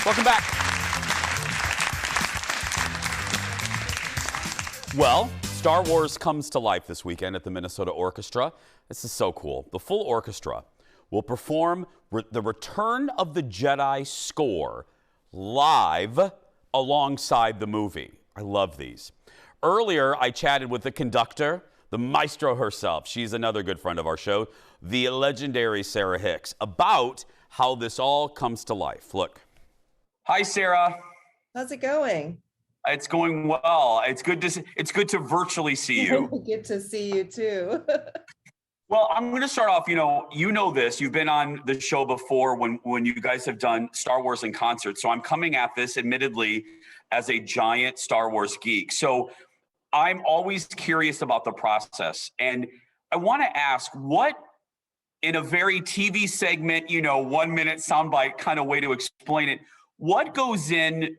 Welcome back. Well, Star Wars comes to life this weekend at the Minnesota Orchestra. This is so cool. The full orchestra will perform the Return of the Jedi score live alongside the movie. I love these. Earlier, I chatted with the conductor, the maestro herself. She's another good friend of our show, the legendary Sarah Hicks, about how this all comes to life. Look. Hi, Sarah. How's it going? It's going well. It's good to virtually see you. Good to see you too. Well, I'm going to start off. You know this. You've been on the show before when you guys have done Star Wars in concert. So I'm coming at this, admittedly, as a giant Star Wars geek. So I'm always curious about the process, and I want to ask, what, in a very TV segment, 1 minute soundbite kind of way to explain it, what goes into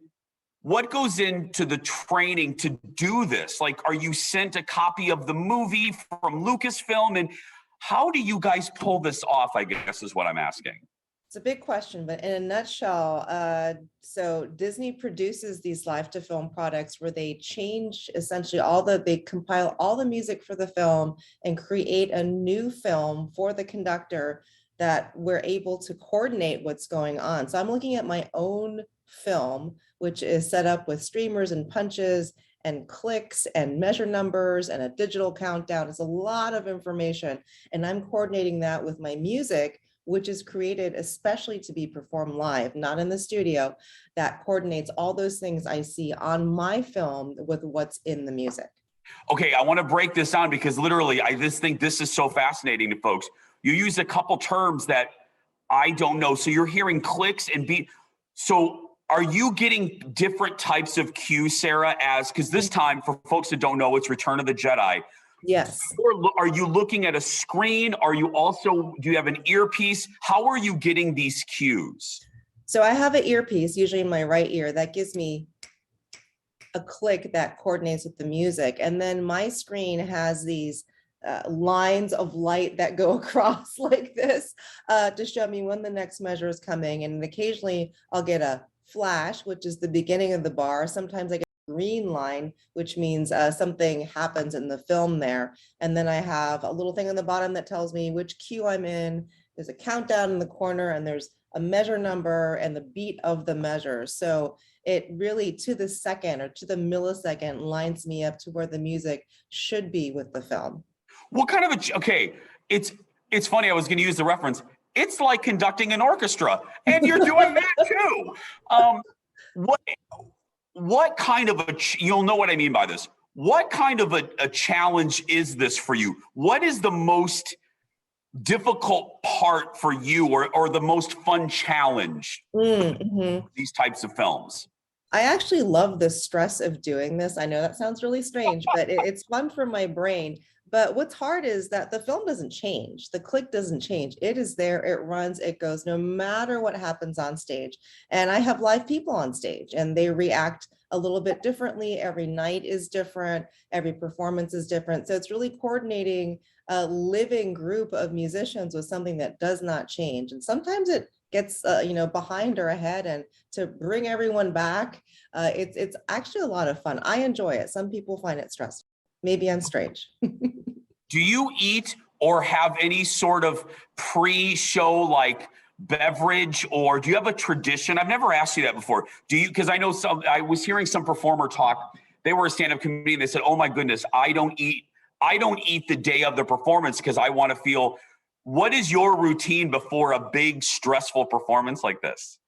the training to do this? Like, are you sent a copy of the movie from Lucasfilm? And how do you guys pull this off, I guess, is what I'm asking. It's a big question, but in a nutshell, so Disney produces these live-to-film products where they change essentially they compile all the music for the film and create a new film for the conductor that we're able to coordinate what's going on. So I'm looking at my own film, which is set up with streamers and punches and clicks and measure numbers and a digital countdown. It's a lot of information. And I'm coordinating that with my music, which is created especially to be performed live, not in the studio, that coordinates all those things I see on my film with what's in the music. Okay, I want to break this down because literally I just think this is so fascinating to folks. You use a couple terms that I don't know. So you're hearing clicks and beat. So are you getting different types of cues, Sarah, because this time, for folks that don't know, it's Return of the Jedi. Yes. Or are you looking at a screen? Do you have an earpiece? How are you getting these cues? So I have an earpiece, usually in my right ear, that gives me a click that coordinates with the music. And then my screen has these lines of light that go across like this to show me when the next measure is coming. And occasionally I'll get a flash, which is the beginning of the bar. Sometimes I get a green line, which means something happens in the film there. And then I have a little thing on the bottom that tells me which cue I'm in. There's a countdown in the corner and there's a measure number and the beat of the measure. So it really, to the second or to the millisecond, lines me up to where the music should be with the film. What kind of it's funny, I was going to use the reference. It's like conducting an orchestra, and you're doing that too. What kind of you'll know what I mean by this. What kind of a challenge is this for you? What is the most difficult part for you or the most fun challenge these types of films? I actually love the stress of doing this. I know that sounds really strange, but it's fun for my brain. But what's hard is that the film doesn't change. The click doesn't change. It is there, it runs, it goes, no matter what happens on stage. And I have live people on stage and they react a little bit differently. Every night is different. Every performance is different. So it's really coordinating a living group of musicians with something that does not change. And sometimes it gets behind or ahead, and to bring everyone back, it's actually a lot of fun. I enjoy it. Some people find it stressful. Maybe I'm strange. Do you eat or have any sort of pre-show like beverage, or do you have a tradition? I've never asked you that before. Do you? Because I know I was hearing some performer talk. They were a stand-up comedian. They said, "Oh my goodness, I don't eat the day of the performance because I want to feel." What is your routine before a big stressful performance like this?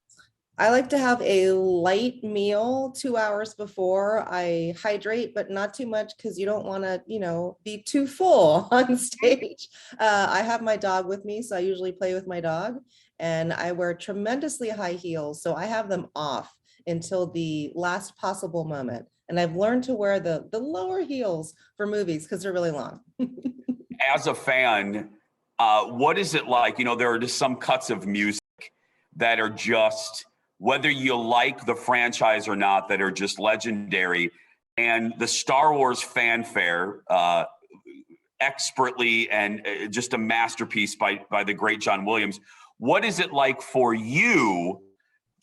I like to have a light meal 2 hours before. I hydrate, but not too much because you don't want to, be too full on stage. I have my dog with me, so I usually play with my dog, and I wear tremendously high heels, so I have them off until the last possible moment. And I've learned to wear the lower heels for movies because they're really long. As a fan, what is it like? There are just some cuts of music that are just, whether you like the franchise or not, that are just legendary. And the Star Wars fanfare, expertly and just a masterpiece by the great John Williams. What is it like for you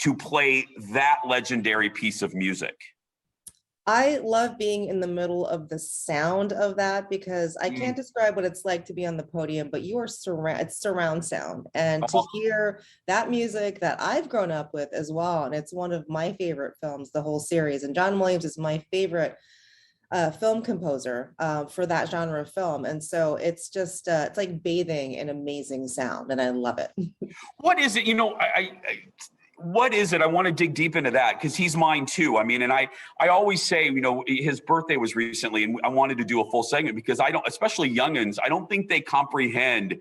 to play that legendary piece of music? I love being in the middle of the sound of that because I can't describe what it's like to be on the podium, but you are it's surround sound. And to hear that music that I've grown up with as well, and it's one of my favorite films, the whole series. And John Williams is my favorite film composer for that genre of film. And so it's just, it's like bathing in amazing sound, and I love it. What is it? You know, what is it? I want to dig deep into that because he's mine too. I mean, and I always say, you know, his birthday was recently and I wanted to do a full segment because I don't, especially youngins, I don't think they comprehend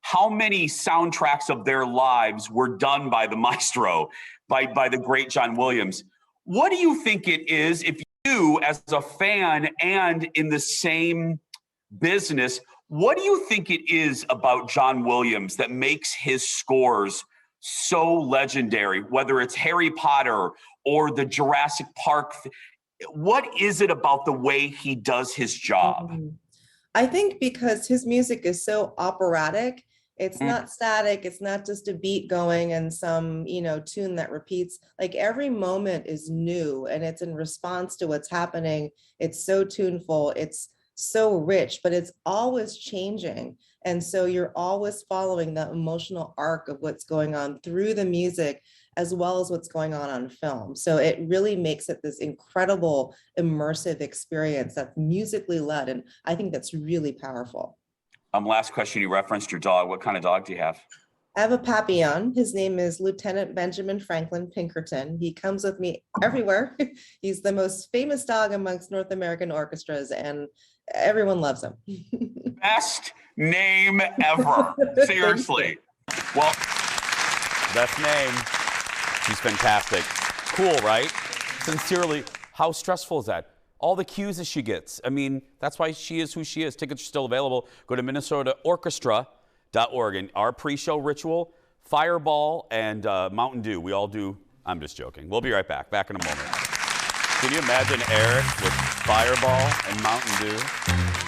how many soundtracks of their lives were done by the maestro, by the great John Williams. What do you think it is, if you as a fan and in the same business, what do you think it is about John Williams that makes his scores so legendary, whether it's Harry Potter or the Jurassic Park? What is it about the way he does his job? I think because his music is so operatic, it's not static, it's not just a beat going and some, you know, tune that repeats. Like every moment is new and it's in response to what's happening. It's so tuneful, it's so rich, but it's always changing. And so you're always following the emotional arc of what's going on through the music, as well as what's going on film. So it really makes it this incredible immersive experience that's musically led. And I think that's really powerful. Last question, you referenced your dog. What kind of dog do you have? I have a Papillon. His name is Lieutenant Benjamin Franklin Pinkerton. He comes with me everywhere. He's the most famous dog amongst North American orchestras, and everyone loves him. Best name ever. Seriously. Well, best name. She's fantastic. Cool, right? Sincerely, how stressful is that? All the cues that she gets. I mean, that's why she is who she is. Tickets are still available. Go to Minnesota Orchestra.org. And our pre-show ritual, Fireball and Mountain Dew. We all do. I'm just joking. We'll be right back. Back in a moment. Can you imagine Eric with Fireball and Mountain Dew?